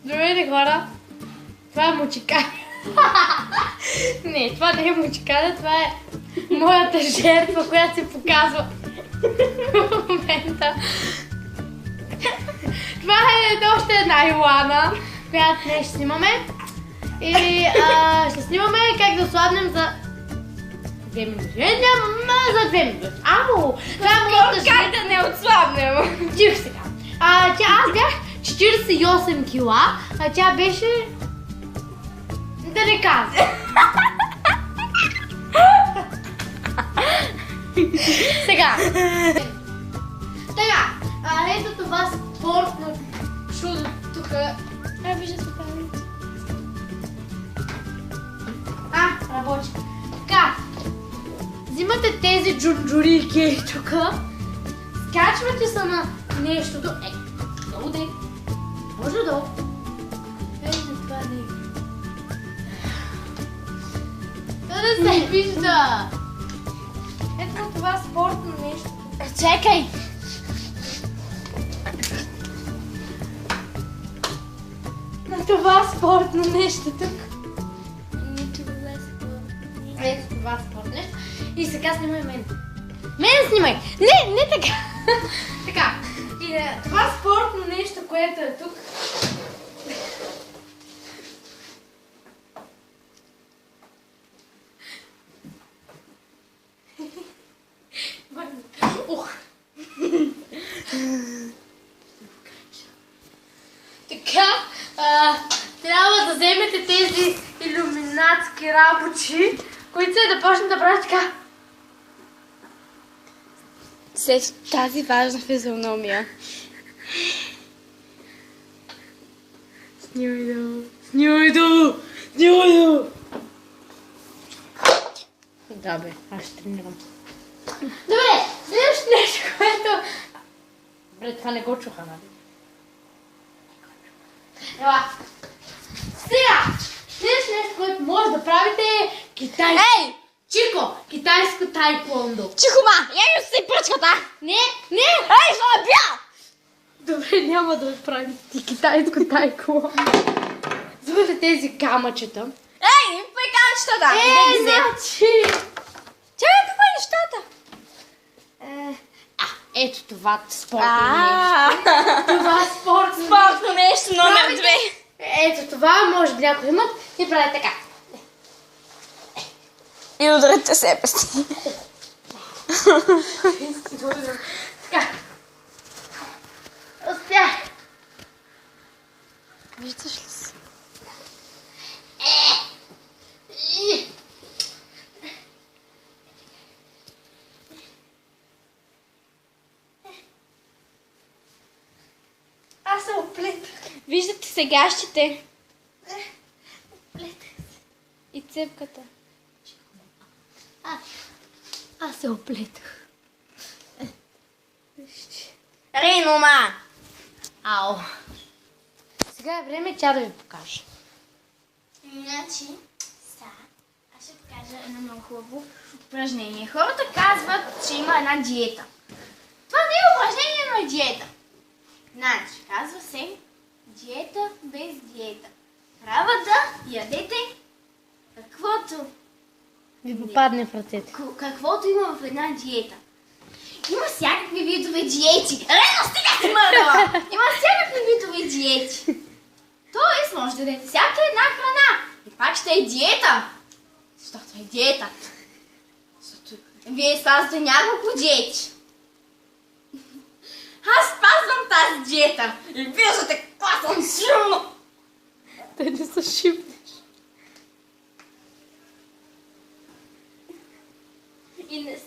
Здравейте, хора! Това е мучикаля. Не, това не е мучикаля, това е моята жертва, която се показва в момента. Това е още една Йоана, която днес ще снимаме. И ще снимаме как да ослабнем за 2 минути. За 2 минути. Амо! Това е моята жертва. Как да не отслабнем? Тих сега. Аз бях 48 кила, а тя беше... Да не казвам. Сега. Така, ето това спортно чудо тук. Виждате камерите. Работи. Така, взимате тези джунджурики тук, скачвате се на нещото. Долу де. Може долу. Това не е. Да се вижда. Ето това спортно нещо. Чекай! На това спортно нещо тук. Ето това спортно нещо. И сега снимай мен. Мен снимай! Не така! Така. И това спортно нещо, което е тук. Ух! Така, трябва да вземете тези илюминатски работи, които се да почнат да правят така. След тази важна физиономия. Снимай долу! Снимай долу! Снимай долу! Да бе, аз ще тренирам. Добре, следващото нещо, което... Добре, това не го чуха, нали? Ела. Сега, следващото нещо, което може да правите е китайско. Ей! Чико, китайско тайквондо. Чихума! Я ми си пръчката! Не! Ей, слабя! Добре, няма да правим китайско тайквондо. Взимате тези камъчета. Ей, пеканчетата! Значи... Чакай, каква е нещата? Ето това спортно нещо. Това спортно Спортно нещо номер 2. Ето това, може би някой имат и прави така. И ударите себе си. Така. Успях. Виждаш ли се? Аз се оплетах. Виждате сегащите. И цепката. Аз се оплетах. Ренома! Ау. Сега е време тя да ви покаже. Значи, аз ще покажа едно много хубаво упражнение. Хората казват, че има една диета. Това не е упражнение, но е диета. Значи, казва се диета без диета. Трябва да ядете каквото Ви попадне в ръцете. каквото има в една диета. Има всякакви видове диети. Рено, стига си мърдала! Има всякакви видове диети. Тоест, може да дадете всяка една храна. И пак ще е диета. Защото е диета. Защото вие спазвате няколко диети. Аз спазвам тази диета. И виждате каква съм силна. Те не са шипнеш. И не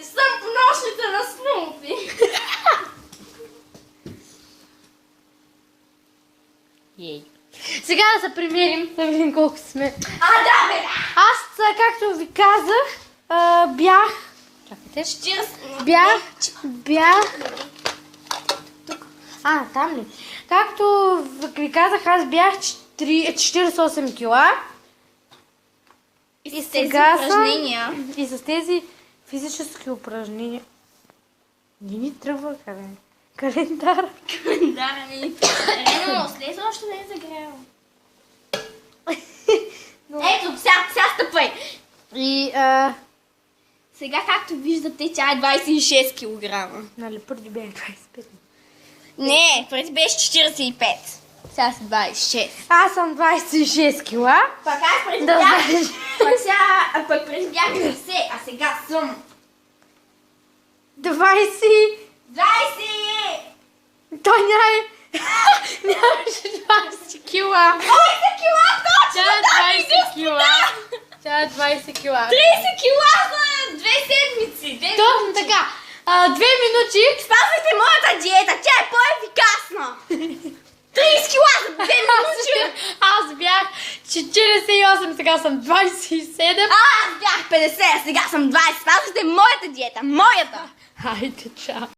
съм поносите на Снупи. Ей. Сега да се примерим, да видим колко сме. Да, бе! Аз, както ви казах, бях... Чакайте. Бях... Тук. Там ли? Както ви казах, аз бях 48 кила. И с тези упражнения. И с тези физически упражнения. Не ни тръгва, Календар. Календара ми. Рено, след още не е загряла. Ето, сега стъпвай. И, Сега, както виждате, тя е 26 кг. нали, преди бях 25. Не, преди беше 45. Сега си 26. Аз съм 26 кила. Пък аз преди Да бях... знаеш. Пък преди бях 50, а сега съм 20. 20! Той нямаше 20 кила. 20 кила, точно! Тя е 20 кила. Тя е 20 кила. 30 кила за 2 седмици. Точно така. 2 минути. Спазвайте моята диета, тя е по-ефикасна. 30 кила за 2 минути. Аз бях 48, сега съм 27. Аз бях 50, а сега съм 20. Спазвайте моята диета, моята. Хайде, чао.